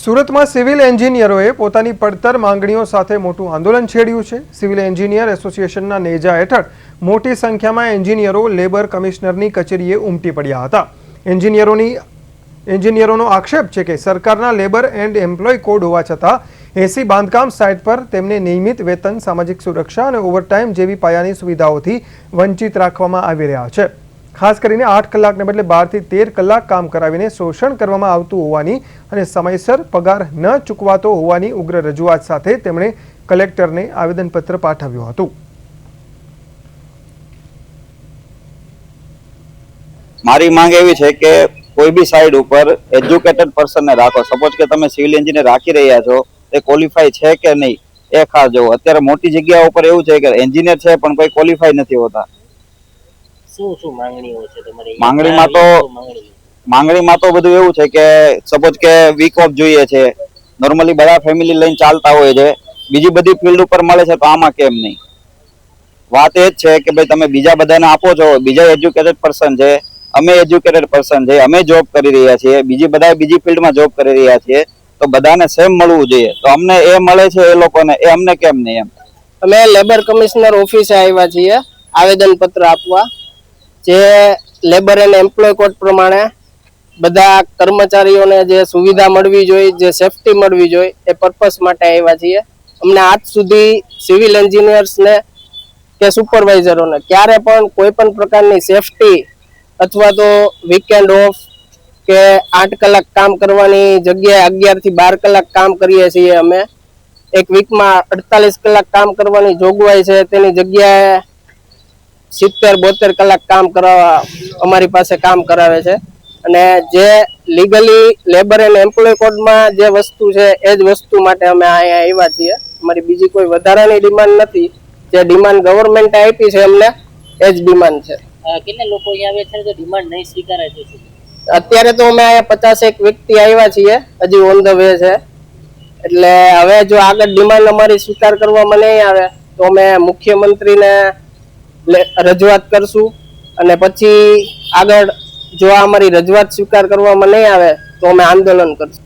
સુરતમાં સિવિલ એન્જિનિયરોએ પોતાની પડતર માંગણીઓ સાથે મોટું આંદોલન છેડ્યું છે। સિવિલ એન્જિનિયર એસોસિએશનના નેજા હેઠળ મોટી સંખ્યામાં એન્જિનિયરો લેબર કમિશનરની કચેરીએ ઉમટી પડ્યા હતા। એન્જિનિયરોનો આક્ષેપ છે કે સરકારના લેબર એન્ડ એમ્પ્લોય કોડ હોવા છતાં એસી બાંધકામ સાઇટ પર તેમને નિયમિત વેતન, સામાજિક સુરક્ષા અને ઓવરટાઈમ જેવી પાયાની સુવિધાઓથી વંચિત રાખવામાં આવી રહ્યા છે। ખાસ કરીને 8 કલાકને બદલે 12 થી 13 કલાક કામ કરાવીને શોષણ કરવામાં આવતું હોવાની અને સમયસર પગાર ન ચૂકવાતો હોવાની ઉગ્ર રજૂઆત સાથે તેમણે કલેક્ટરને આવેદનપત્ર પાઠવ્યું હતું। મારી માંગ એવી છે કે કોઈ બી સાઇડ ઉપર એજ્યુકેટેડ પર્સનને રાખો। સપોઝ કે તમે સિવિલ એન્જિનિયર રાખી રહ્યા છો, એ ક્વોલિફાય છે કે નહીં એ ખાસ જોવો। અત્યારે મોટી જગ્યા ઉપર એવું છે કે એન્જિનિયર છે પણ કોઈ ક્વોલિફાય નથી હોતા। માંગણીમાં તો બધું એવું છે કે સપોઝ કે વીક ઓફ જોઈએ છે, નોર્મલી બધા ફેમિલી લઈને ચાલતા હોય છે, બીજી બધી ફિલ્ડ ઉપર મળે છે તો આમાં કેમ નહીં? વાત એ જ છે કે ભાઈ તમે બીજા બધાને આપો છો, બીજા એજ્યુકેટેડ પર્સન છે, અમે એજ્યુકેટેડ પર્સન છે, અમે જોબ કરી રહ્યા છીએ, બીજી ફિલ્ડમાં જોબ કરી રહ્યા છીએ, તો બધાને સેમ મળવું જોઈએ। તો અમને એ મળે છે એ લોકોને, એ અમને કેમ નહીં? એમ અમે લેબર કમિશનર ઓફિસે આવ્યા છીએ આવેદનપત્ર આપવા। જે લેબર એન્ડ એમ્પ્લોય કોડ પ્રમાણે બધા કર્મચારીઓને જે સુવિધા મળવી જોઈએ, જે સેફટી મળવી જોઈએ, એ પર્પસ માટે આવ્યા છીએ। અમને આજ સુધી સિવિલ એન્જિનિયર્સને કે સુપરવાઇઝરોને ક્યારે પણ કોઈ પણ પ્રકારની સેફટી અથવા તો વીકેન્ડ ઓફ કે 8 કલાક કામ કરવાની જગ્યાએ 11 થી 12 કલાક કામ કરીએ છીએ અમે। એક વીકમાં 48 કલાક કામ કરવાની જોગવાઈ છે, તેની જગ્યાએ 70-72 કલાક કામ કરાવવા અમારી પાસે કામ કરાવે છે। અને જે લીગલી લેબર એન્ડ એમ્પ્લોય કોડમાં જે વસ્તુ છે એ જ વસ્તુ માટે અમે અહીંયા આવ્યા છીએ। અમારી બીજી કોઈ વધારાની ડિમાન્ડ નથી। જે ડિમાન્ડ ગવર્મેન્ટે આપી છે અમને એ જ ડિમાન્ડ છે। કેટલા લોકો અહીંયા આવે છે તો ડિમાન્ડ નહીં સ્વીકારાય છે? અત્યારે તો અમે અહીંયા 50 વ્યક્તિ આવ્યા છીએ, હજી ઓન ધ વે છે। એટલે હવે જો આગળ ડિમાન્ડ અમારી સ્વીકાર કરવામાં નહીં આવે તો અમે મુખ્યમંત્રીને રજૂઆત કરશું, અને પછી આગળ જો અમારી રજૂઆત સ્વીકાર કરવામાં નહીં આવે તો અમે આંદોલન કરશું।